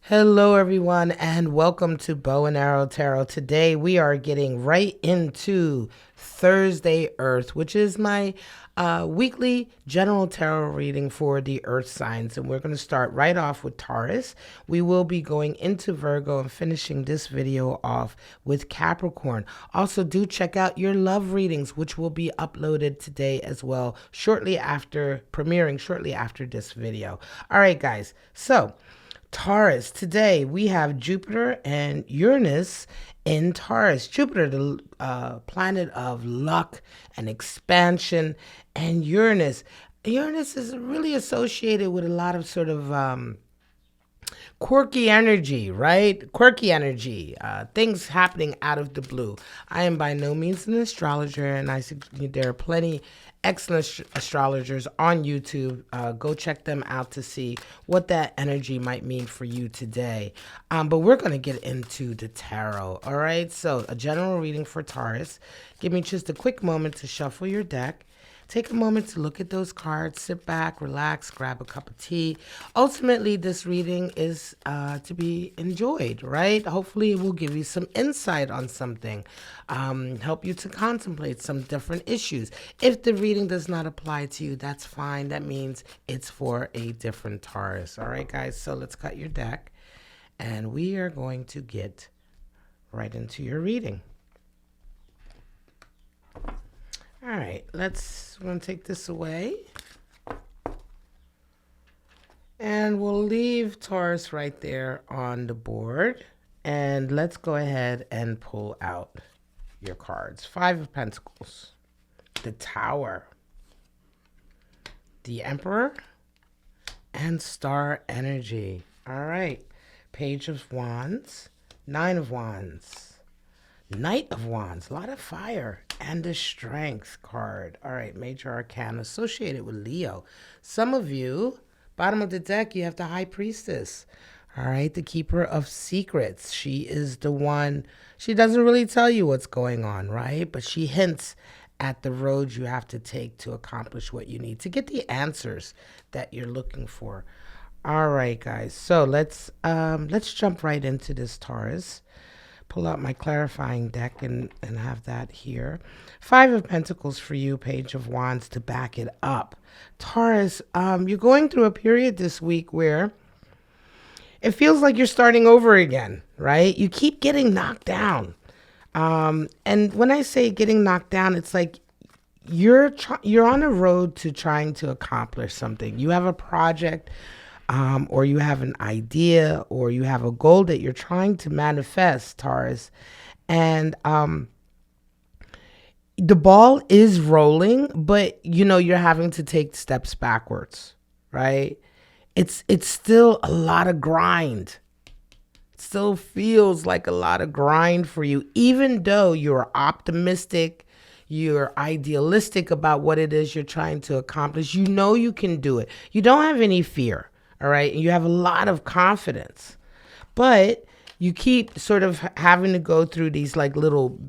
Hello, everyone, and welcome to Bow and Arrow Tarot. Today, we are getting right into Thursday Earth, which is my weekly general tarot reading for the Earth signs. And we're going to start right off with Taurus. We will be going into Virgo and finishing this video off with Capricorn. Also, do check out your love readings, which will be uploaded today as well, premiering shortly after this video. All right, guys. So, Taurus, today we have Jupiter and Uranus in Taurus. Jupiter, the planet of luck and expansion, and Uranus. Uranus is really associated with a lot of sort of quirky energy, right? Quirky energy, things happening out of the blue. I am by no means an astrologer, and there are plenty excellent astrologers on YouTube. Go check them out to see what that energy might mean for you today. But we're going to get into the tarot, all right? So a general reading for Taurus. Give me just a quick moment to shuffle your deck. Take a moment to look at those cards, sit back, relax, grab a cup of tea. Ultimately, this reading is to be enjoyed, right? Hopefully, it will give you some insight on something, help you to contemplate some different issues. If the reading does not apply to you, that's fine. That means it's for a different Taurus. All right, guys? So let's cut your deck, and we are going to get right into your reading. All right, we're going to take this away. And we'll leave Taurus right there on the board. And let's go ahead and pull out your cards. 5 of Pentacles, the Tower, the Emperor, and Star Energy. All right, Page of Wands, 9 of Wands, Knight of Wands, a lot of fire, and the Strength card. All right, Major Arcana associated with Leo. Some of you, bottom of the deck, you have the High Priestess. All right, the Keeper of Secrets. She is the one, she doesn't really tell you what's going on, right? But she hints at the road you have to take to accomplish what you need, to get the answers that you're looking for. All right, guys, so let's jump right into this, Taurus. Pull out my clarifying deck and have that here. 5 of Pentacles for you, Page of Wands to back it up. Taurus, you're going through a period this week where it feels like you're starting over again, right? You keep getting knocked down. And when I say getting knocked down, it's like you're on a road to trying to accomplish something. You have a project, or you have an idea, or you have a goal that you're trying to manifest, Taurus. And the ball is rolling, but you're having to take steps backwards, right? It's still a lot of grind. It still feels like a lot of grind for you, even though you're optimistic, you're idealistic about what it is you're trying to accomplish. You can do it. You don't have any fear. All right. You have a lot of confidence, but you keep sort of having to go through these like little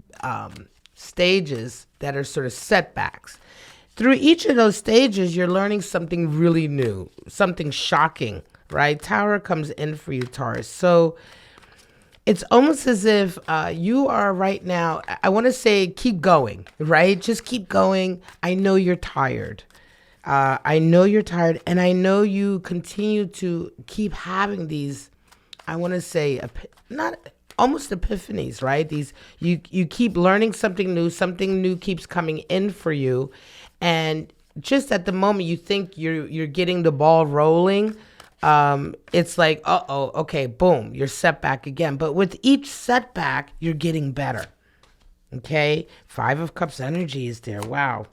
stages that are sort of setbacks. Through each of those stages, you're learning something really new, something shocking, right? Tower comes in for you, Taurus. So it's almost as if you are right now, I want to say keep going, right? Just keep going. I know you're tired. I know you're tired, and I know you continue to keep having these, I want to say, not almost epiphanies, right? These you keep learning something new keeps coming in for you, and just at the moment you think you're getting the ball rolling, it's like, uh-oh, okay, boom, you're set back again. But with each setback, you're getting better. Okay, 5 of Cups energy is there. Wow.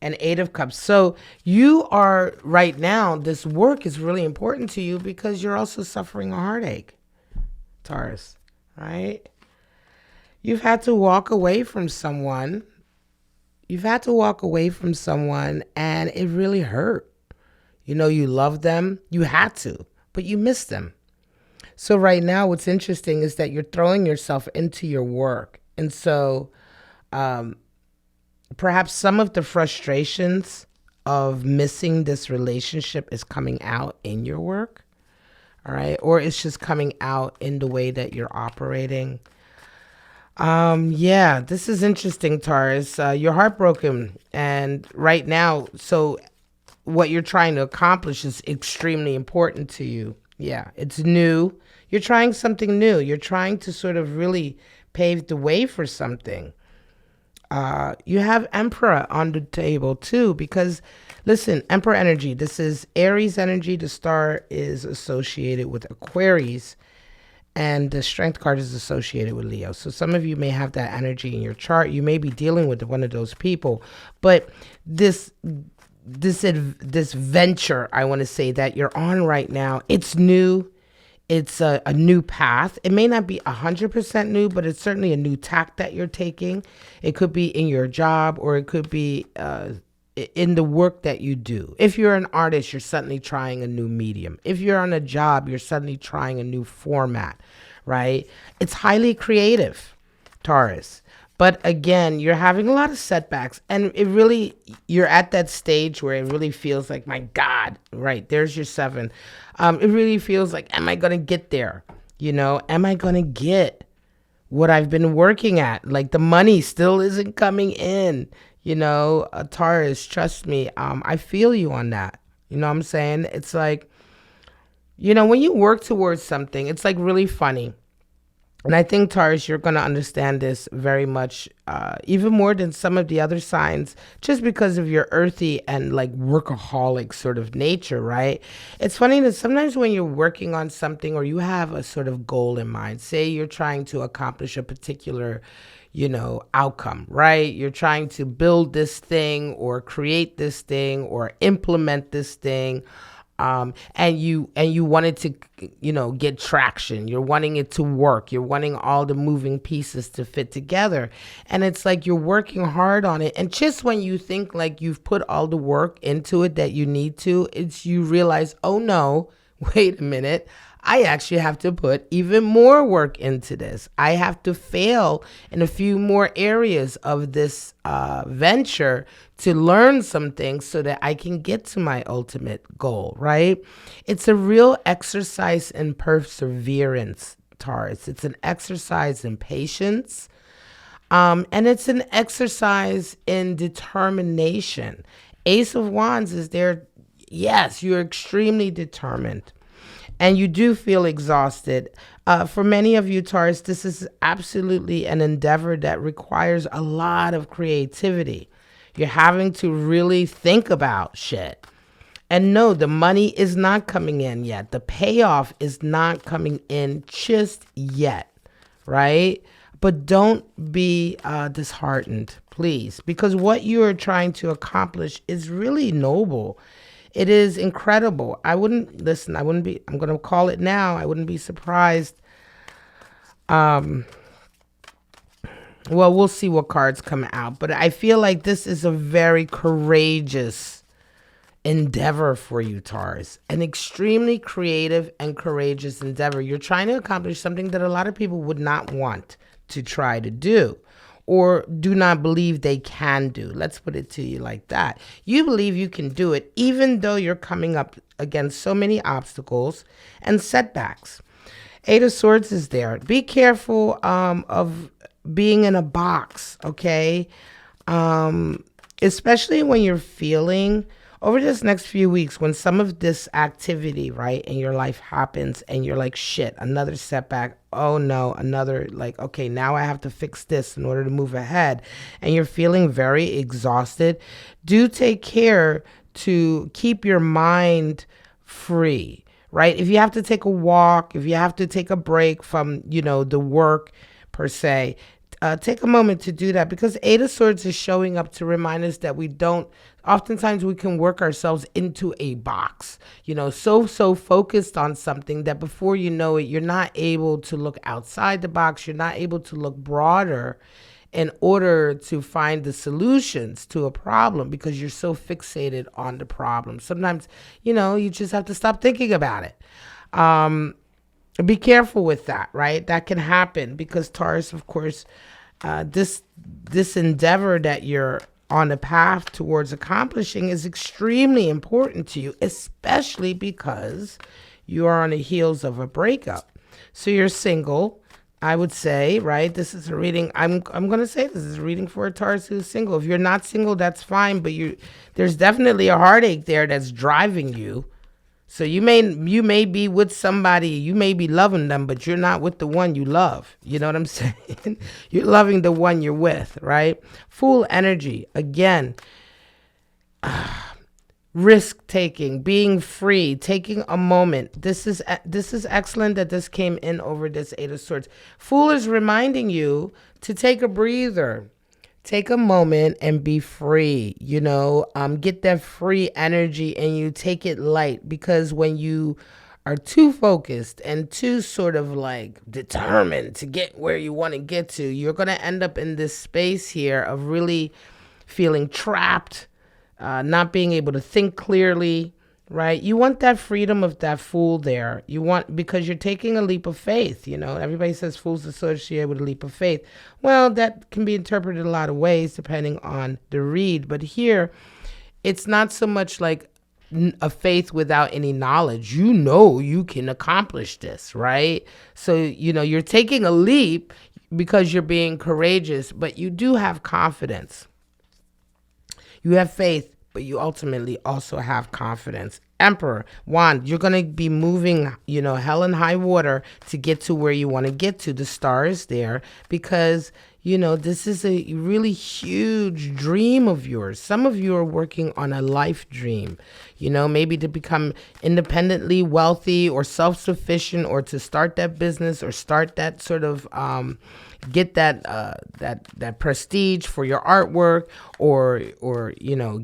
And 8 of Cups. So you are right now, this work is really important to you because you're also suffering a heartache, Taurus, right? You've had to walk away from someone. You've had to walk away from someone and it really hurt. You love them. You had to, but you miss them. So right now, what's interesting is that you're throwing yourself into your work. And so, perhaps some of the frustrations of missing this relationship is coming out in your work. All right. Or it's just coming out in the way that you're operating. Yeah, this is interesting, Taurus. You're heartbroken. And right now, so what you're trying to accomplish is extremely important to you. Yeah, it's new. You're trying something new. You're trying to sort of really pave the way for something. You have Emperor on the table too, because listen, Emperor energy, this is Aries energy. The star is associated with Aquarius, and the Strength card is associated with Leo. So some of you may have that energy in your chart. You may be dealing with one of those people, but this venture, I want to say, that you're on right now, it's new. It's a new path. It may not be 100% new, but it's certainly a new tack that you're taking. It could be in your job, or it could be in the work that you do. If you're an artist, you're suddenly trying a new medium. If you're on a job, you're suddenly trying a new format, right? It's highly creative, Taurus. But again, you're having a lot of setbacks, and you're at that stage where it really feels like, my God, right? There's your 7. It really feels like, am I going to get there? Am I going to get what I've been working at? Like, the money still isn't coming in, Taurus, trust me. I feel you on that. You know what I'm saying? It's like, when you work towards something, it's like really funny. And I think, Taurus, you're going to understand this very much, even more than some of the other signs, just because of your earthy and like workaholic sort of nature, right? It's funny that sometimes when you're working on something, or you have a sort of goal in mind, say you're trying to accomplish a particular, outcome, right? You're trying to build this thing, or create this thing, or implement this thing. And you wanted to, get traction. You're wanting it to work. You're wanting all the moving pieces to fit together. And it's like you're working hard on it. And just when you think like you've put all the work into it that you need to, you realize, oh no, wait a minute. I actually have to put even more work into this. I have to fail in a few more areas of this venture to learn some things so that I can get to my ultimate goal, right? It's a real exercise in perseverance, Taurus. It's an exercise in patience. And it's an exercise in determination. Ace of Wands is there. Yes, you're extremely determined. And you do feel exhausted. For many of you, Taurus, this is absolutely an endeavor that requires a lot of creativity. You're having to really think about shit. And no, the money is not coming in yet. The payoff is not coming in just yet, right? But don't be disheartened, please, because what you are trying to accomplish is really noble. It is incredible. I'm going to call it now. I wouldn't be surprised. Well, we'll see what cards come out, but I feel like this is a very courageous endeavor for you, Taurus. An extremely creative and courageous endeavor. You're trying to accomplish something that a lot of people would not want to try to do, or do not believe they can do. Let's put it to you like that. You believe you can do it, even though you're coming up against so many obstacles and setbacks. 8 of Swords is there. Be careful of being in a box, okay? Especially when you're feeling, over this next few weeks, when some of this activity, right, in your life happens and you're like, shit, another setback. Oh no, another, like, okay, now I have to fix this in order to move ahead. And you're feeling very exhausted. Do take care to keep your mind free, right? If you have to take a walk, if you have to take a break from, the work per se, take a moment to do that, because 8 of Swords is showing up to remind us that oftentimes we can work ourselves into a box, so focused on something that before you know it, you're not able to look outside the box. You're not able to look broader in order to find the solutions to a problem, because you're so fixated on the problem. Sometimes, you just have to stop thinking about it. Be careful with that, right? That can happen because Taurus, of course, this endeavor that you're on a path towards accomplishing is extremely important to you, especially because you are on the heels of a breakup. So you're single, I would say, right? This is a reading. I'm gonna say this is a reading for a Taurus who's single. If you're not single, that's fine, but there's definitely a heartache there that's driving you. So you may be with somebody, you may be loving them, but you're not with the one you love. You know what I'm saying? You're loving the one you're with, right? Fool energy. Again, risk taking, being free, taking a moment. This is excellent that this came in over this Eight of Swords. Fool is reminding you to take a breather. Take a moment and be free, get that free energy and you take it light, because when you are too focused and too sort of like determined to get where you want to get to, you're going to end up in this space here of really feeling trapped, not being able to think clearly, right? You want that freedom of that fool there. Because you're taking a leap of faith, Everybody says fools associated with a leap of faith. Well, that can be interpreted a lot of ways depending on the read. But here, it's not so much like a faith without any knowledge. You can accomplish this, right? So, you're taking a leap because you're being courageous, but you do have confidence. You have faith, but you ultimately also have confidence. Emperor, wand, you're going to be moving, hell and high water to get to where you want to get to. The star is there because, this is a really huge dream of yours. Some of you are working on a life dream, maybe to become independently wealthy or self-sufficient, or to start that business or start that sort of, get that prestige for your artwork, or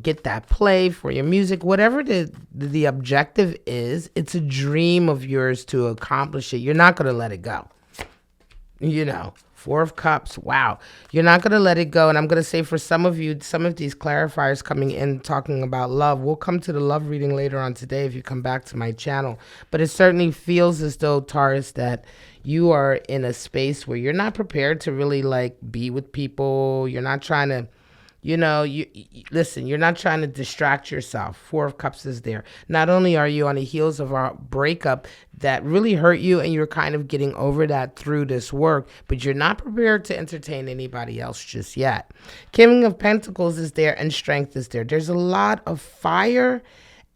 get that play for your music, whatever the objective is. It's a dream of yours to accomplish it. You're not going to let it go. Four of Cups. Wow. You're not going to let it go. And I'm going to say for some of you, some of these clarifiers coming in talking about love, we'll come to the love reading later on today if you come back to my channel. But it certainly feels as though, Taurus, that you are in a space where you're not prepared to really be with people. You're not trying to, listen, you're not trying to distract yourself. Four of Cups is there. Not only are you on the heels of a breakup that really hurt you and you're kind of getting over that through this work, but you're not prepared to entertain anybody else just yet. King of Pentacles is there and Strength is there. There's a lot of fire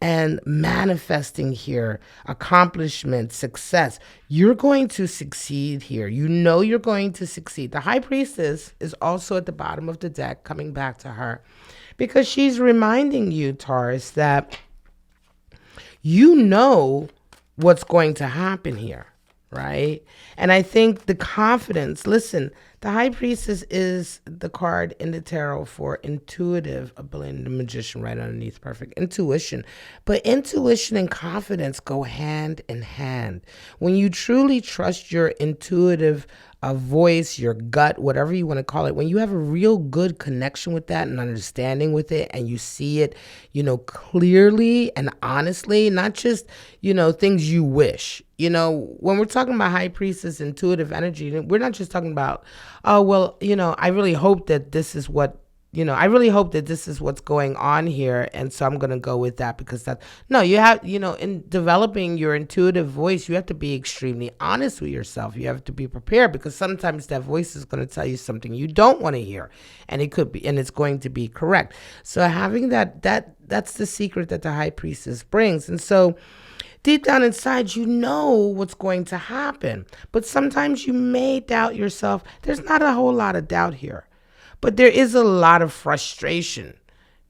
and manifesting here, accomplishment, success. You're going to succeed here. You're going to succeed. The High Priestess is also at the bottom of the deck, coming back to her, because she's reminding you, Taurus, that what's going to happen here, right? And I think the confidence, listen, the High Priestess is the card in the tarot for intuitive ability. The Magician right underneath, perfect. Intuition. But intuition and confidence go hand in hand. When you truly trust your intuitive voice, your gut, whatever you want to call it, when you have a real good connection with that and understanding with it, and you see it, clearly and honestly, not just, things you wish. When we're talking about High Priestess intuitive energy, we're not just talking about, oh, well, I really hope that this is what, I really hope that this is what's going on here, and so I'm going to go with that because no, you have, in developing your intuitive voice, you have to be extremely honest with yourself. You have to be prepared, because sometimes that voice is going to tell you something you don't want to hear, and it's going to be correct. So having that's the secret that the High Priestess brings. And so deep down inside, what's going to happen, but sometimes you may doubt yourself. There's not a whole lot of doubt here. But there is a lot of frustration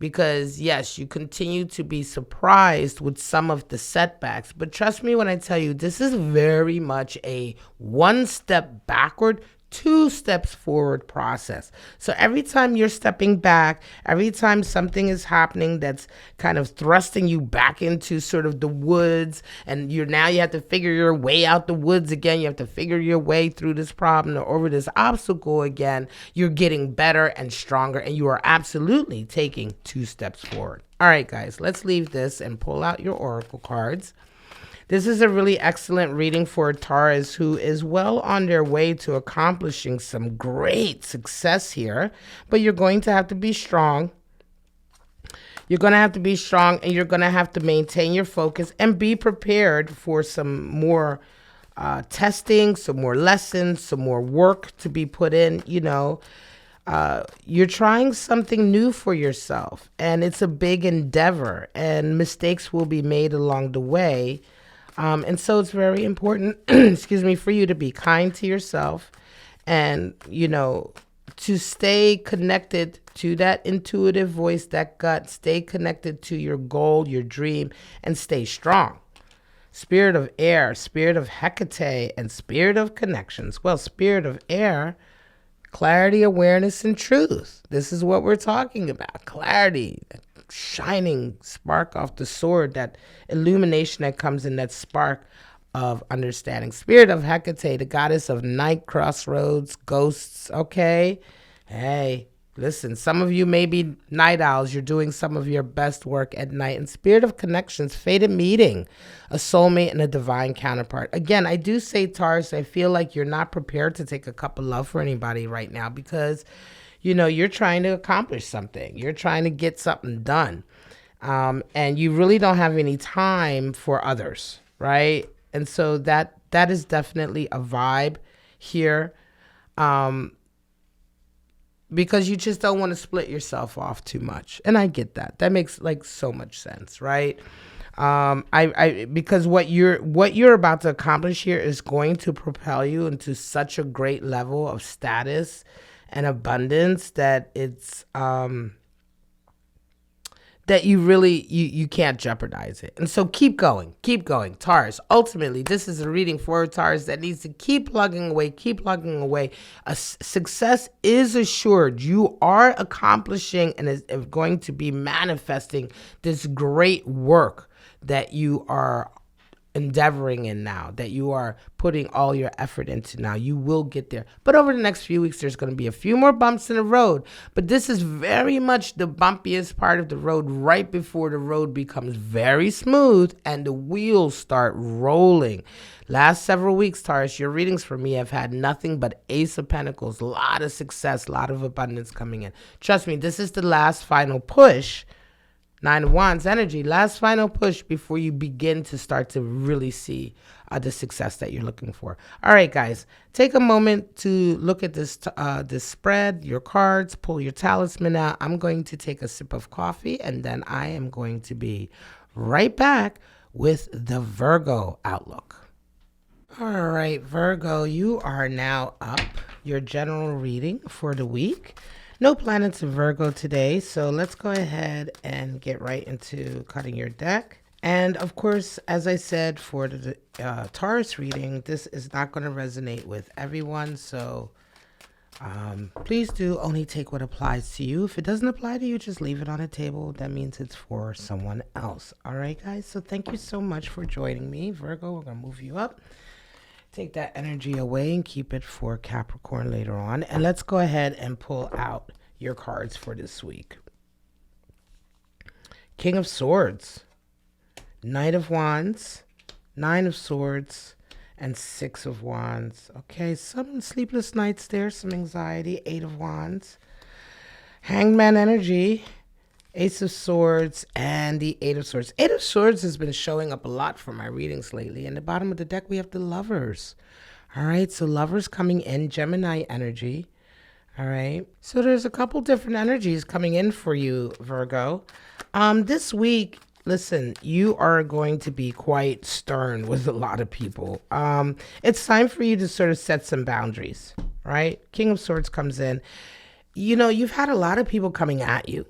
because, yes, you continue to be surprised with some of the setbacks. But trust me when I tell you, this is very much a one step backward, 2 steps forward process. So every time you're stepping back, every time something is happening that's kind of thrusting you back into sort of the woods, and you have to figure your way out the woods again, you have to figure your way through this problem or over this obstacle again, you're getting better and stronger, and you are absolutely taking 2 steps forward. All right, guys, let's leave this and pull out your oracle cards. This is a really excellent reading for Taurus who is well on their way to accomplishing some great success here, but you're going to have to be strong. You're going to have to be strong, and you're going to have to maintain your focus and be prepared for some more testing, some more lessons, some more work to be put in. You're trying something new for yourself, and it's a big endeavor, and mistakes will be made along the way. And so it's very important, excuse me, for you to be kind to yourself and, to stay connected to that intuitive voice, that gut, stay connected to your goal, your dream, and stay strong. Spirit of air, spirit of Hecate, and spirit of connections. Well, spirit of air, clarity, awareness, and truth. This is what we're talking about. Clarity, that shining spark off the sword, that illumination that comes in, that spark of understanding. Spirit of Hecate, the goddess of night, crossroads, ghosts. Okay. Hey, listen, some of you may be night owls. You're doing some of your best work at night. And spirit of connections, fated meeting, a soulmate and a divine counterpart. Again, I do say, Taurus, I feel like you're not prepared to take a cup of love for anybody right now because, you're trying to accomplish something. You're trying to get something done. And you really don't have any time for others, right? And so that is definitely a vibe here. Because you just don't want to split yourself off too much. And I get that. That makes so much sense, right? Because what you're about to accomplish here is going to propel you into such a great level of status and abundance that it's that you really you can't jeopardize it. And so keep going, Taurus. Ultimately, this is a reading for Taurus that needs to keep plugging away. Success is assured. You are accomplishing and is going to be manifesting this great work that you are endeavoring in now, that you are putting all your effort into now. You will get there. But over the next few weeks, there's going to be a few more bumps in the road. But this is very much the bumpiest part of the road, right before the road becomes very smooth and the wheels start rolling. Last several weeks, Taurus, your readings for me have had nothing but Ace of Pentacles, a lot of success, a lot of abundance coming in. Trust me, this is the last final push. Nine of Wands energy, last final push before you begin to start to really see the success that you're looking for. All right, guys, take a moment to look at this spread, your cards, pull your talisman out. I'm going to take a sip of coffee, and then I am going to be right back with the Virgo outlook. All right, Virgo, you are now up. Your general reading for the week. No planets in Virgo today, so let's go ahead and get right into cutting your deck. And of course, as I said, for the Taurus reading, this is not going to resonate with everyone, so please do only take what applies to you. If it doesn't apply to you, just leave it on the table. That means it's for someone else. All right, guys? So thank you so much for joining me. Virgo, we're going to move you up. Take that energy away and keep it for Capricorn later on. And let's go ahead and pull out your cards for this week. King of Swords, Knight of Wands, Nine of Swords, and Six of Wands. Okay, some sleepless nights there, some anxiety. Eight of Wands, Hangman energy, Ace of Swords, and the Eight of Swords. Eight of Swords has been showing up a lot for my readings lately. And the bottom of the deck, we have the Lovers. All right, so Lovers coming in, Gemini energy. All right, so there's a couple different energies coming in for you, Virgo. This week, listen, you are going to be quite stern with a lot of people. It's time for you to sort of set some boundaries, right? King of Swords comes in. You've had a lot of people coming at you.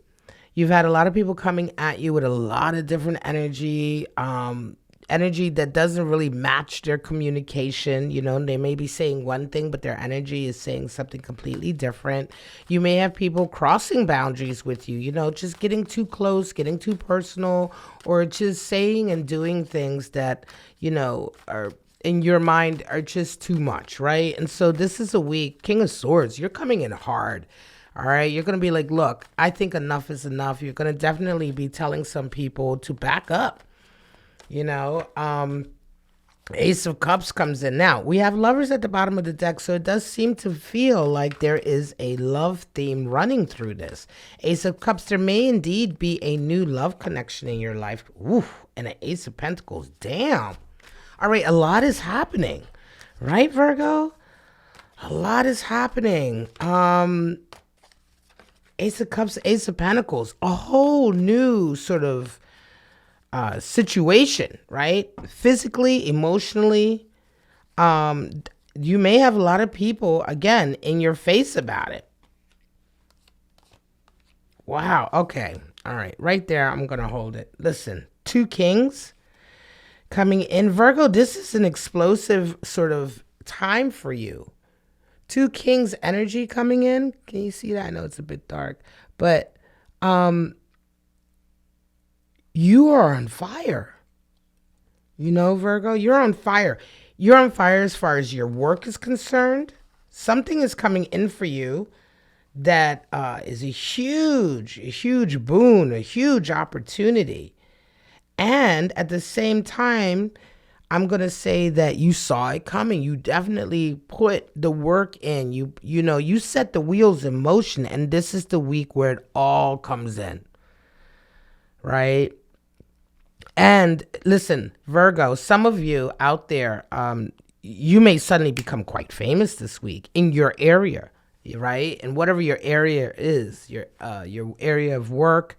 You've had a lot of people coming at you with a lot of different energy, energy that doesn't really match their communication. They may be saying one thing, but their energy is saying something completely different. You may have people crossing boundaries with you, just getting too close, getting too personal, or just saying and doing things that, are in your mind are just too much, right? And so this is a week, King of Swords, you're coming in hard. All right, you're going to be like, look, I think enough is enough. You're going to definitely be telling some people to back up, Ace of Cups comes in. Now, we have lovers at the bottom of the deck, so it does seem to feel like there is a love theme running through this. Ace of Cups, there may indeed be a new love connection in your life. Oof, and an Ace of Pentacles. Damn. All right, a lot is happening. Right, Virgo? A lot is happening. Ace of Cups, Ace of Pentacles. A whole new sort of situation, right? Physically, emotionally. You may have a lot of people, again, in your face about it. Wow. Okay. All right. Right there, I'm going to hold it. Listen, 2 kings coming in. Virgo, this is an explosive sort of time for you. 2 kings energy coming in. Can you see that? I know it's a bit dark, but you are on fire. You know, Virgo, you're on fire. You're on fire as far as your work is concerned. Something is coming in for you that is a huge boon, a huge opportunity. And at the same time, I'm going to say that you saw it coming. You definitely put the work in. You know, you set the wheels in motion, and this is the week where it all comes in. Right? And listen, Virgo, some of you out there, you may suddenly become quite famous this week in your area, right? And whatever your area is, your area of work,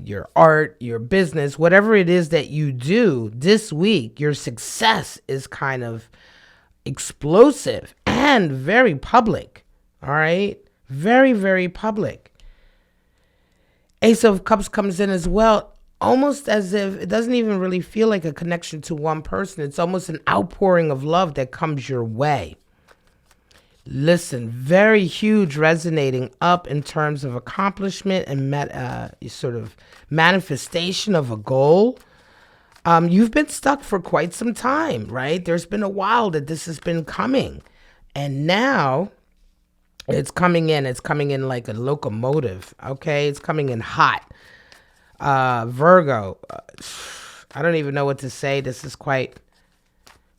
your art, your business, whatever it is that you do this week, your success is kind of explosive and very public. All right? Very, very public. Ace of Cups comes in as well. Almost as if it doesn't even really feel like a connection to one person. It's almost an outpouring of love that comes your way. Listen, very huge resonating up in terms of accomplishment and sort of manifestation of a goal. You've been stuck for quite some time, right? There's been a while that this has been coming. And now it's coming in. It's coming in like a locomotive, okay? It's coming in hot. Virgo, I don't even know what to say. This is quite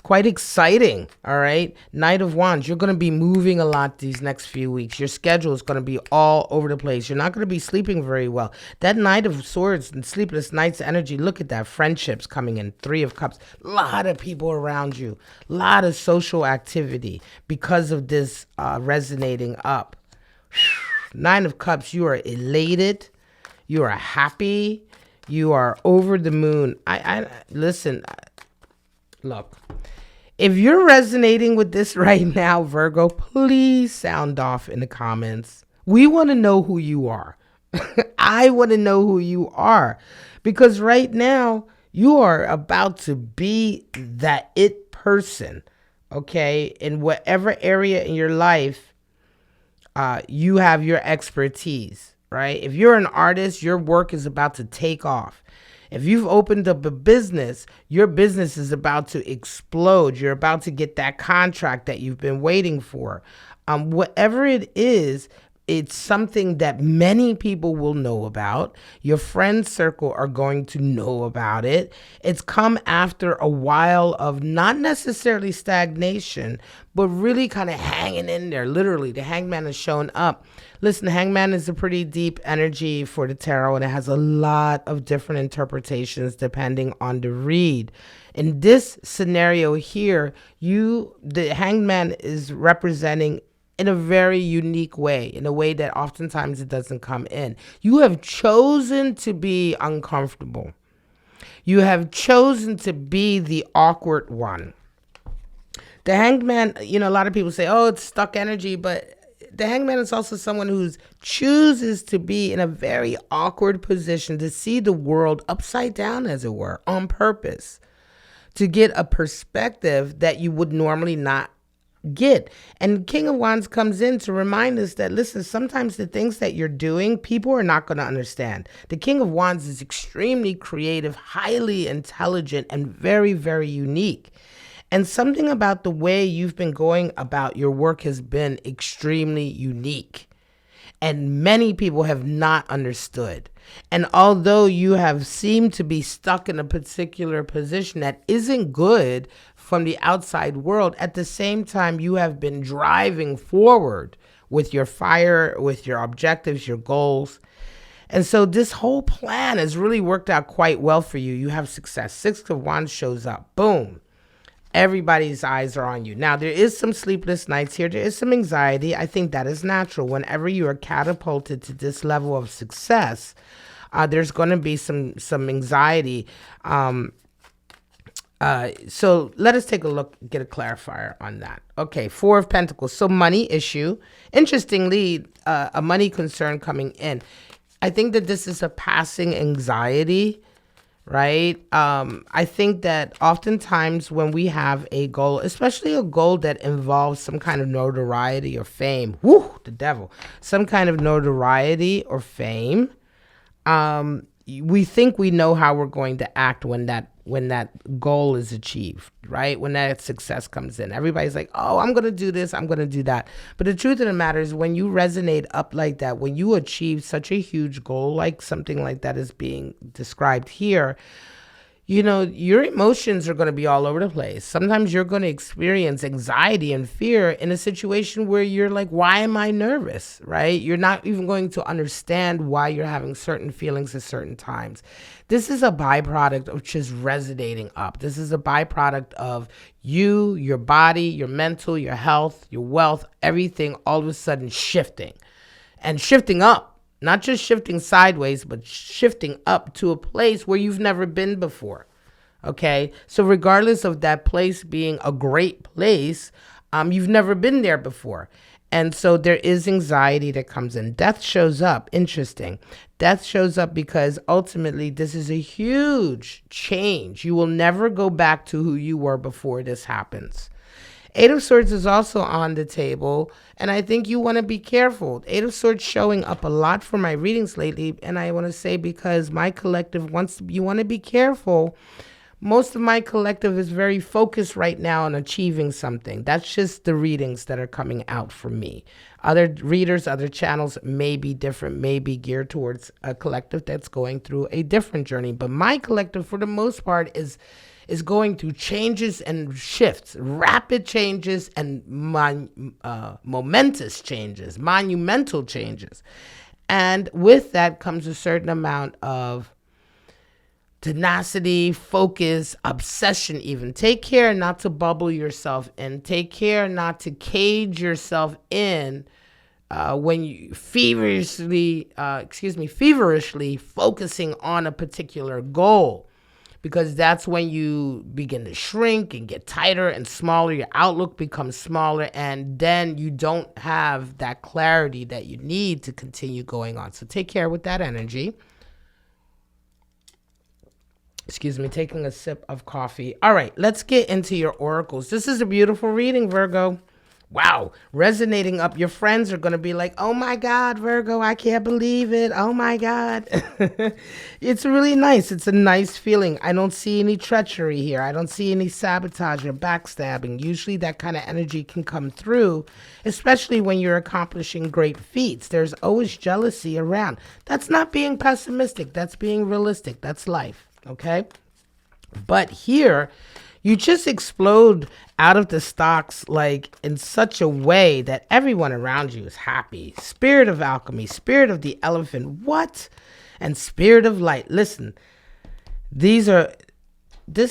exciting. All right. Knight of Wands. You're going to be moving a lot these next few weeks. Your schedule is going to be all over the place. You're not going to be sleeping very well. That Knight of Swords and Sleepless Nights energy. Look at that. Friendships coming in. 3 of Cups. A lot of people around you. A lot of social activity because of this resonating up. 9 of Cups. You are elated. You are happy. You are over the moon. Listen, look, if you're resonating with this right now, Virgo, please sound off in the comments. We want to know who you are. I want to know who you are, because right now you are about to be that it person, okay? In whatever area in your life, you have your expertise. Right? If you're an artist, your work is about to take off. If you've opened up a business, your business is about to explode. You're about to get that contract that you've been waiting for. Whatever it is, it's something that many people will know about. Your friend circle are going to know about it. It's come after a while of not necessarily stagnation, but really kind of hanging in there. Literally, the Hangman has shown up. Listen, the Hangman is a pretty deep energy for the tarot, and it has a lot of different interpretations depending on the read. In this scenario here, the Hangman is representing in a very unique way, in a way that oftentimes it doesn't come in. You have chosen to be uncomfortable. You have chosen to be the awkward one. The Hangman, a lot of people say, oh, it's stuck energy, but the Hangman is also someone who chooses to be in a very awkward position, to see the world upside down, as it were, on purpose, to get a perspective that you would normally not get. And King of Wands comes in to remind us that, listen, sometimes the things that you're doing, people are not going to understand. The King of Wands is extremely creative, highly intelligent, and very, very unique. And something about the way you've been going about your work has been extremely unique. And many people have not understood. And although you have seemed to be stuck in a particular position that isn't good from the outside world, at the same time, you have been driving forward with your fire, with your objectives, your goals. And so this whole plan has really worked out quite well for you. You have success. Six of Wands shows up. Boom. Everybody's eyes are on you. Now, there is some sleepless nights here. There is some anxiety. I think that is natural. Whenever you are catapulted to this level of success, there's going to be some anxiety. So let us take a look, get a clarifier on that. Okay, Four of Pentacles. So money issue. Interestingly, a money concern coming in. I think that this is a passing anxiety, right? I think that oftentimes when we have a goal, especially a goal that involves some kind of notoriety or fame, whoo, the devil, some kind of notoriety or fame, we think we know how we're going to act when that goal is achieved, right? When that success comes in, everybody's like, oh, I'm going to do this, I'm going to do that. But the truth of the matter is, when you resonate up like that, when you achieve such a huge goal, like something like that is being described here, you know, your emotions are going to be all over the place. Sometimes you're going to experience anxiety and fear in a situation where you're like, why am I nervous, right? You're not even going to understand why you're having certain feelings at certain times. This is a byproduct of just resonating up. This is a byproduct of you, your body, your mental, your health, your wealth, everything all of a sudden shifting and shifting up. Not just shifting sideways, but shifting up to a place where you've never been before. Okay? So regardless of that place being a great place, you've never been there before. And so there is anxiety that comes in. Death shows up. Interesting. Death shows up because ultimately this is a huge change. You will never go back to who you were before this happens. Eight of Swords is also on the table, and I think you want to be careful. Eight of Swords showing up a lot for my readings lately, and I want to say because my collective you want to be careful. Most of my collective is very focused right now on achieving something. That's just the readings that are coming out for me. Other readers, other channels may be different, may be geared towards a collective that's going through a different journey. But my collective, for the most part, is going through changes and shifts, rapid changes and momentous changes, monumental changes. And with that comes a certain amount of tenacity, focus, obsession even. Take care not to bubble yourself in. Take care not to cage yourself in when you feverishly focusing on a particular goal. Because that's when you begin to shrink and get tighter and smaller. Your outlook becomes smaller, and then you don't have that clarity that you need to continue going on. So take care with that energy. Excuse me, taking a sip of coffee. All right, let's get into your oracles. This is a beautiful reading, Virgo. Wow, resonating up. Your friends are going to be like, oh my God, Virgo, I can't believe it. Oh my God. It's really nice. It's a nice feeling. I don't see any treachery here. I don't see any sabotage or backstabbing. Usually that kind of energy can come through, especially when you're accomplishing great feats. There's always jealousy around. That's not being pessimistic. That's being realistic. That's life. Okay. But here, you just explode out of the stocks like in such a way that everyone around you is happy. Spirit of alchemy, spirit of the elephant, what? And spirit of light. Listen, this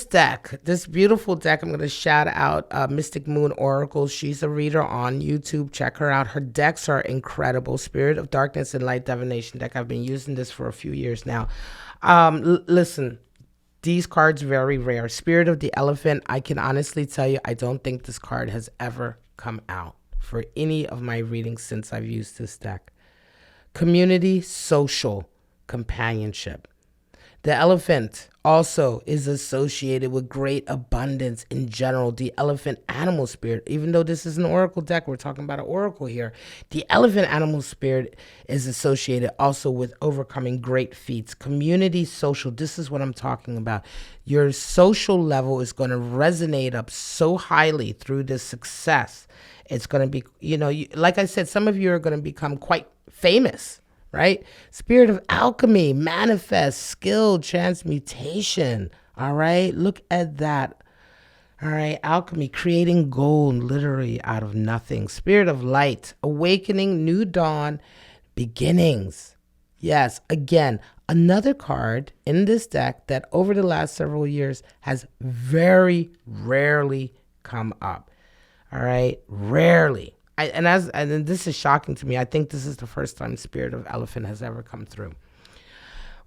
deck, this beautiful deck, I'm going to shout out Mystic Moon Oracle. She's a reader on YouTube. Check her out. Her decks are incredible. Spirit of Darkness and Light Divination deck. I've been using this for a few years now. Listen. These cards very rare. Spirit of the Elephant, I can honestly tell you, I don't think this card has ever come out for any of my readings since I've used this deck. Community, social, companionship. The elephant also is associated with great abundance in general. The elephant animal spirit, even though this is an oracle deck, we're talking about an oracle here. The elephant animal spirit is associated also with overcoming great feats, community, social. This is what I'm talking about. Your social level is going to resonate up so highly through this success. It's going to be, like I said, some of you are going to become quite famous, right? Spirit of alchemy, manifest, skill, transmutation. All right. Look at that. All right. Alchemy, creating gold literally out of nothing. Spirit of light, awakening, new dawn, beginnings. Yes. Again, another card in this deck that over the last several years has very rarely come up. All right. Rarely. And this is shocking to me. I think this is the first time Spirit of Elephant has ever come through.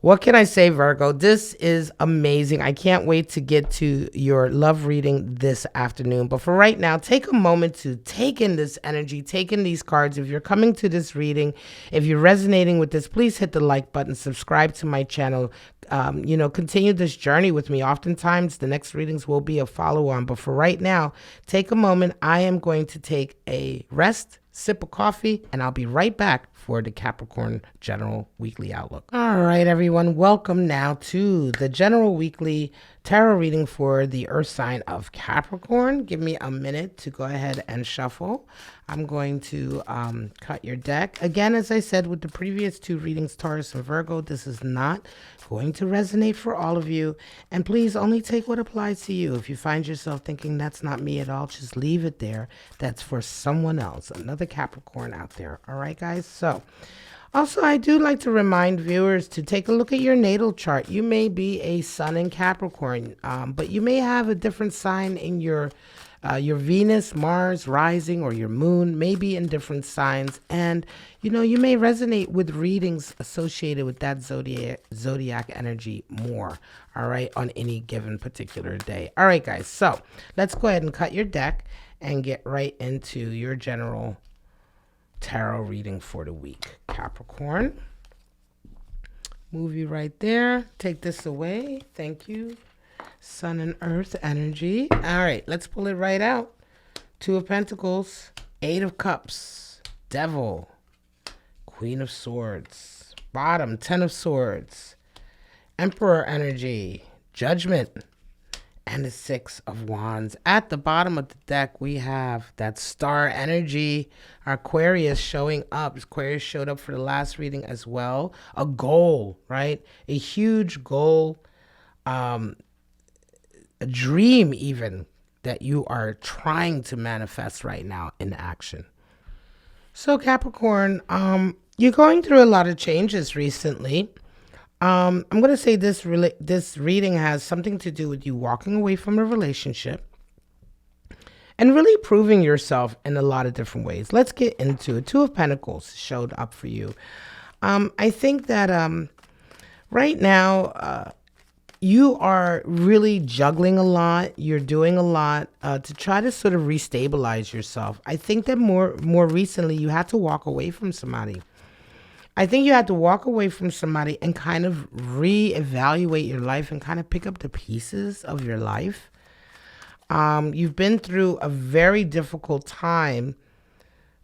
What can I say, Virgo? This is amazing. I can't wait to get to your love reading this afternoon. But for right now, take a moment to take in this energy, take in these cards. If you're coming to this reading, if you're resonating with this, please hit the like button, subscribe to my channel. Continue this journey with me. Oftentimes, the next readings will be a follow-on. But for right now, take a moment. I am going to take a rest, sip of coffee, and I'll be right back for the Capricorn General Weekly Outlook. All right, everyone. Welcome now to the General Weekly Tarot reading for the Earth sign of Capricorn. Give me a minute to go ahead and shuffle. I'm going to cut your deck. Again, as I said with the previous two readings, Taurus and Virgo, this is not going to resonate for all of you. And please only take what applies to you. If you find yourself thinking that's not me at all, just leave it there. That's for someone else, another Capricorn out there. All right, guys? So also, I do like to remind viewers to take a look at your natal chart. You may be a sun in Capricorn, but you may have a different sign in your Venus, Mars, rising, or your moon may be in different signs. And, you may resonate with readings associated with that zodiac energy more, all right, on any given particular day. All right, guys, so let's go ahead and cut your deck and get right into your general tarot reading for the week. Capricorn. Movie right there. Take this away. Thank you. Sun and Earth energy. All right, let's pull it right out. Two of Pentacles, Eight of Cups, Devil, Queen of Swords, bottom, Ten of Swords, Emperor energy, Judgment, and the Six of Wands. At the bottom of the deck, we have that star energy, Aquarius showing up. Aquarius showed up for the last reading as well. A goal, right? A huge goal, a dream even that you are trying to manifest right now in action. So Capricorn, you're going through a lot of changes recently. I'm going to say this reading has something to do with you walking away from a relationship and really proving yourself in a lot of different ways. Let's get into it. Two of Pentacles showed up for you. I think that right now you are really juggling a lot. You're doing a lot to try to sort of restabilize yourself. I think that more recently you had to walk away from somebody. I think you had to walk away from somebody and kind of reevaluate your life and kind of pick up the pieces of your life. You've been through a very difficult time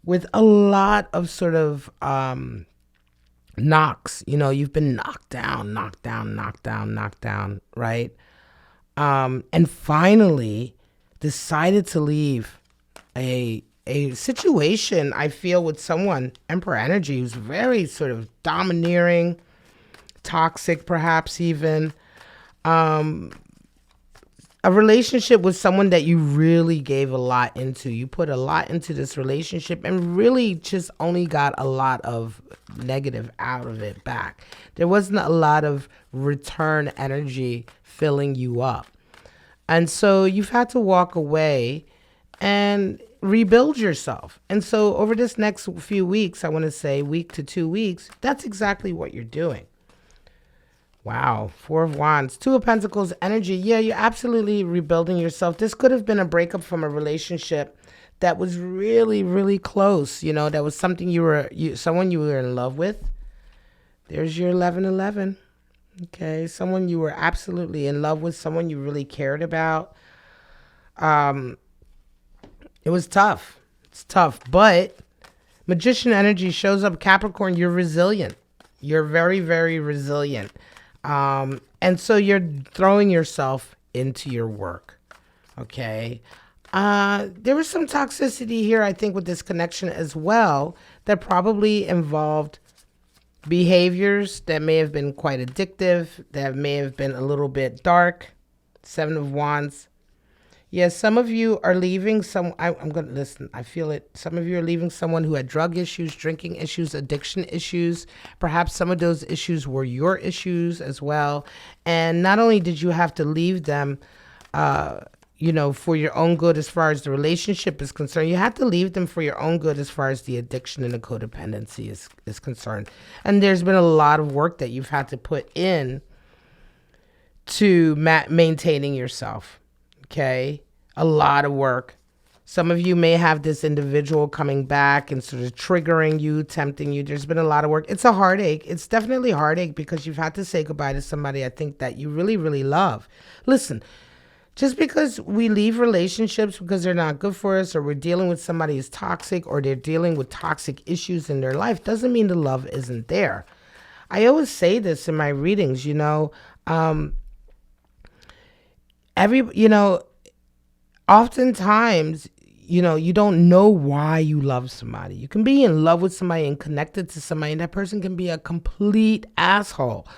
with a lot of sort of knocks. You've been knocked down, right? And finally decided to leave a situation, I feel, with someone, Emperor energy, who's very sort of domineering, toxic, perhaps even. A relationship with someone that you really gave a lot into. You put a lot into this relationship and really just only got a lot of negative out of it back. There wasn't a lot of return energy filling you up. And so you've had to walk away and rebuild yourself. And so over this next few weeks, I want to say week to 2 weeks, that's exactly what you're doing. Wow. Four of Wands, Two of Pentacles energy. Yeah, you're absolutely rebuilding yourself. This could have been a breakup from a relationship that was really, really close. That was something someone you were in love with. There's your 1111. Okay, someone you were absolutely in love with, someone you really cared about. Um, it was tough. It's tough, but Magician energy shows up, Capricorn. You're resilient. You're very, very resilient. And so you're throwing yourself into your work. Okay. There was some toxicity here, I think, with this connection as well, that probably involved behaviors that may have been quite addictive, that may have been a little bit dark. Seven of Wands. Yes, some of you are leaving I'm going to listen. I feel it. Some of you are leaving someone who had drug issues, drinking issues, addiction issues. Perhaps some of those issues were your issues as well. And not only did you have to leave them, for your own good as far as the relationship is concerned, you had to leave them for your own good as far as the addiction and the codependency is concerned. And there's been a lot of work that you've had to put in to maintaining yourself. Okay, a lot of work. Some of you may have this individual coming back and sort of triggering you, tempting you. There's been a lot of work. It's a heartache. It's definitely heartache because you've had to say goodbye to somebody I think that you really, really love. Listen, just because we leave relationships because they're not good for us, or we're dealing with somebody who's toxic, or they're dealing with toxic issues in their life, doesn't mean the love isn't there. I always say this in my readings, oftentimes, you don't know why you love somebody. You can be in love with somebody and connected to somebody, and that person can be a complete asshole.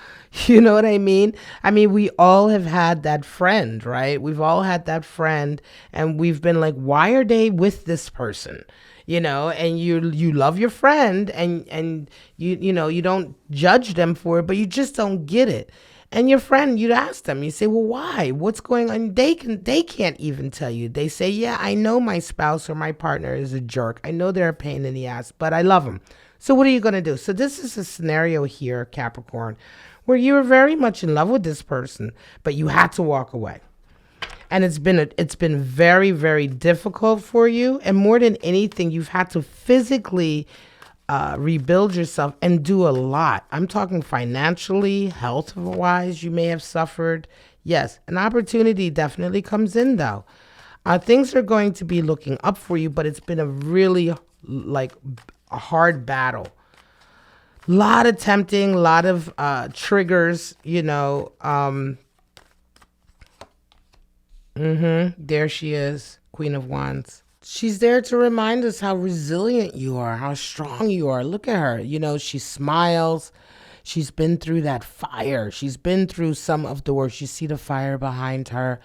You know what I mean? I mean, we all have had that friend, right? We've all had that friend, and we've been like, why are they with this person? And you love your friend, and you don't judge them for it, but you just don't get it. And your friend, you'd ask them, you say, well, why? What's going on? They can't even tell you. They say, yeah, I know my spouse or my partner is a jerk. I know they're a pain in the ass, but I love them. So what are you going to do? So this is a scenario here, Capricorn, where you were very much in love with this person, but you had to walk away. And it's been very, very difficult for you. And more than anything, you've had to physically rebuild yourself and do a lot. I'm talking financially, health-wise, you may have suffered. Yes, an opportunity definitely comes in, though. Things are going to be looking up for you, but it's been a really, a hard battle. A lot of tempting, a lot of triggers, There she is, Queen of Wands. She's there to remind us how resilient you are, how strong you are. Look at her. She smiles. She's been through that fire. She's been through some of the worst. You see the fire behind her.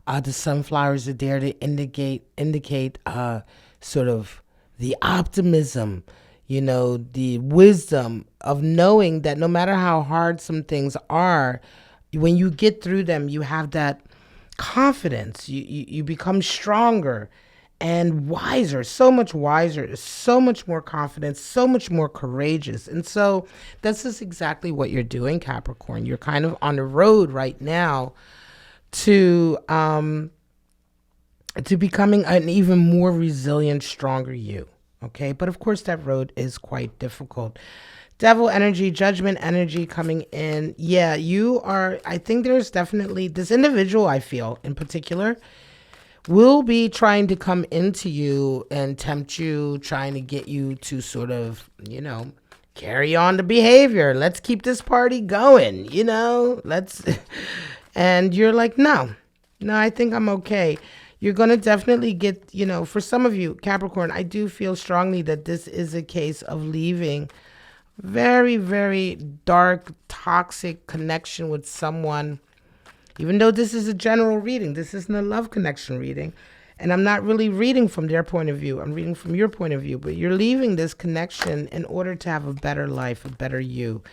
The sunflowers are there to indicate sort of the optimism, the wisdom of knowing that no matter how hard some things are, when you get through them, you have that confidence. You become stronger and wiser, so much wiser, so much more confident, so much more courageous. And so this is exactly what you're doing, Capricorn. You're kind of on the road right now to becoming an even more resilient, stronger you. Okay, but of course that road is quite difficult. Devil energy, judgment energy coming in. Yeah, you are, I think there's definitely this individual, I feel in particular, will be trying to come into you and tempt you, trying to get you to sort of, carry on the behavior. Let's keep this party going, let's, and you're like, no, I think I'm okay. You're going to definitely get, for some of you, Capricorn, I do feel strongly that this is a case of leaving very, very dark, toxic connection with someone. Even though this is a general reading, this isn't a love connection reading. And I'm not really reading from their point of view. I'm reading from your point of view. But you're leaving this connection in order to have a better life, a better you.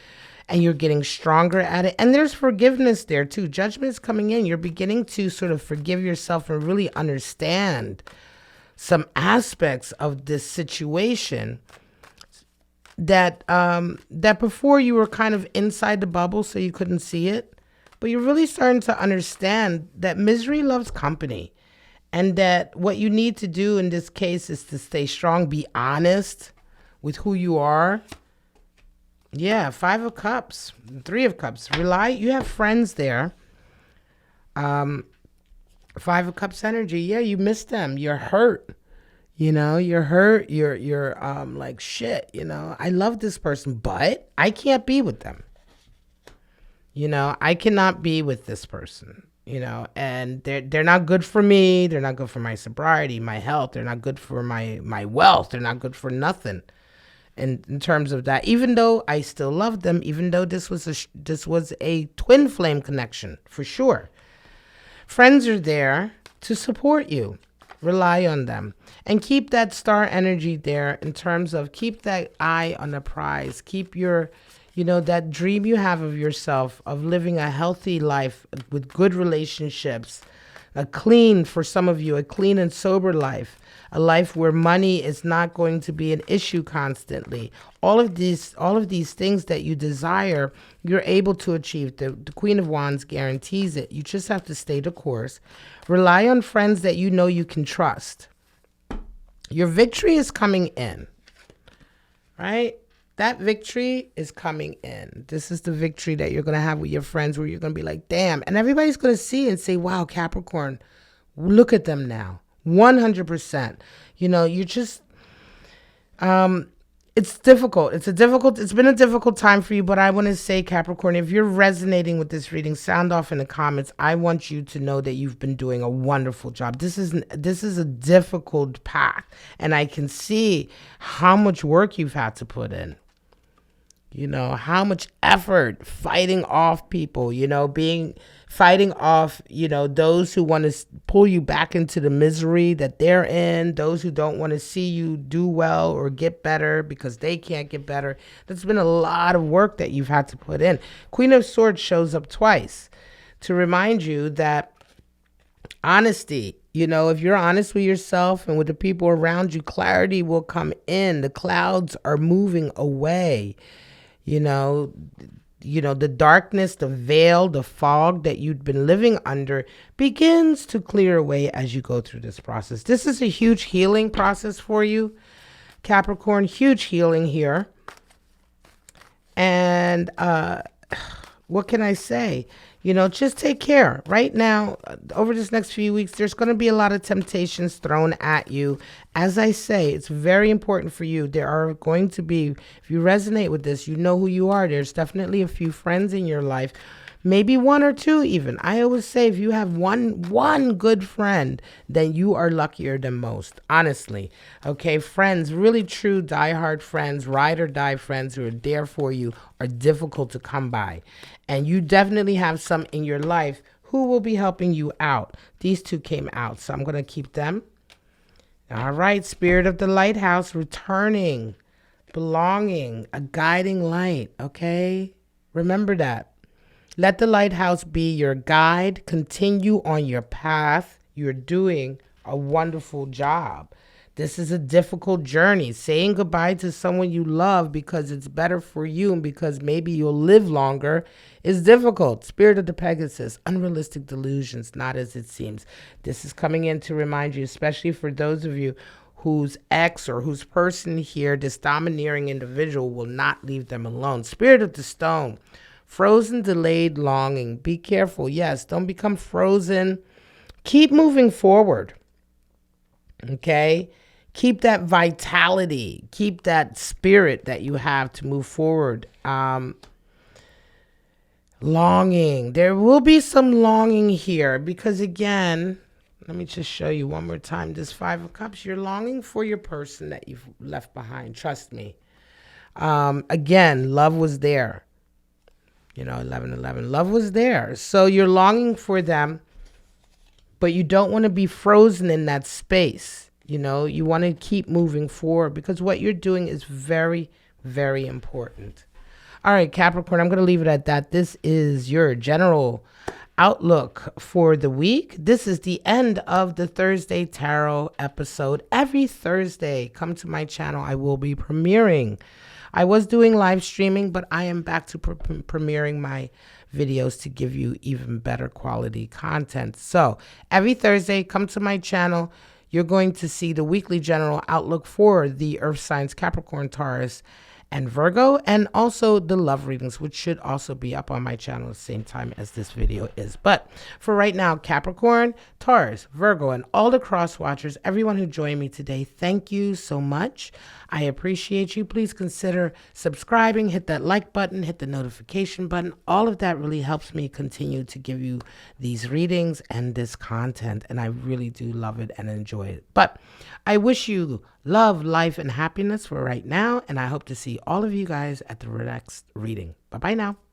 And you're getting stronger at it. And there's forgiveness there too. Judgment is coming in. You're beginning to sort of forgive yourself and really understand some aspects of this situation that before you were kind of inside the bubble so you couldn't see it. But you're really starting to understand that misery loves company, and that what you need to do in this case is to stay strong, be honest with who you are, Yeah, Five of Cups, Three of Cups. Rely. You have friends there. Five of Cups energy. Yeah, you miss them. You're hurt. You're hurt. You're like shit. I love this person, but I can't be with them. I cannot be with this person. And they're not good for me. They're not good for my sobriety, my health. They're not good for my wealth. They're not good for nothing. And in terms of that, even though I still love them, even though this was a twin flame connection for sure, friends are there to support you. Rely on them and keep that star energy there in terms of keep that eye on the prize. Keep your, that dream you have of yourself of living a healthy life with good relationships, for some of you, a clean and sober life, a life where money is not going to be an issue constantly. All of these things that you desire, you're able to achieve. The Queen of Wands guarantees it. You just have to stay the course. Rely on friends that you know you can trust. Your victory is coming in, right? That victory is coming in. This is the victory that you're going to have with your friends where you're going to be like, damn. And everybody's going to see and say, wow, Capricorn, look at them now. 100%. You're just, it's difficult. It's been a difficult time for you, but I want to say, Capricorn, if you're resonating with this reading, sound off in the comments. I want you to know that you've been doing a wonderful job. This is a difficult path, and I can see how much work you've had to put in. How much effort fighting off people, fighting off, those who want to pull you back into the misery that they're in, those who don't want to see you do well or get better because they can't get better. That's been a lot of work that you've had to put in. Queen of Swords shows up twice to remind you that honesty, if you're honest with yourself and with the people around you, clarity will come in. The clouds are moving away. The darkness, the veil, the fog that you've been living under begins to clear away as you go through this process. This is a huge healing process for you, Capricorn. Huge healing here. And what can I say? Just take care. Right now, over this next few weeks, there's going to be a lot of temptations thrown at you. As I say, it's very important for you. There are going to be, if you resonate with this, you know who you are. There's definitely a few friends in your life, maybe one or two even. I always say if you have one good friend, then you are luckier than most, honestly. Okay, friends, really true diehard friends, ride or die friends who are there for you are difficult to come by. And you definitely have some in your life who will be helping you out. These two came out, so I'm going to keep them. All right, Spirit of the Lighthouse, returning, belonging, a guiding light, okay? Remember that. Let the lighthouse be your guide. Continue on your path. You're doing a wonderful job. This is a difficult journey. Saying goodbye to someone you love because it's better for you and because maybe you'll live longer is difficult. Spirit of the Pegasus, unrealistic delusions, not as it seems. This is coming in to remind you, especially for those of you whose ex or whose person here, this domineering individual, will not leave them alone. Spirit of the Stone, frozen, delayed, longing. Be careful. Yes, don't become frozen. Keep moving forward. Okay? Keep that vitality. Keep that spirit that you have to move forward. Longing. There will be some longing here because, again, let me just show you one more time. This Five of Cups, you're longing for your person that you've left behind. Trust me. Again, love was there. 11:11. Love was there. So you're longing for them, but you don't want to be frozen in that space. You want to keep moving forward because what you're doing is very, very important. All right, Capricorn, I'm going to leave it at that. This is your general outlook for the week. This is the end of the Thursday Tarot episode. Every Thursday, come to my channel. I will be premiering. I was doing live streaming, but I am back to premiering my videos to give you even better quality content. So every Thursday, come to my channel. You're going to see the weekly general outlook for the Earth signs, Capricorn, Taurus, and Virgo, and also the love readings, which should also be up on my channel at the same time as this video is. But for right now, Capricorn, Taurus, Virgo, and all the cross watchers, everyone who joined me today, thank you so much. I appreciate you. Please consider subscribing, hit that like button, hit the notification button. All of that really helps me continue to give you these readings and this content, and I really do love it and enjoy it. But I wish you love, life, and happiness for right now, and I hope to see all of you guys at the next reading. Bye-bye now.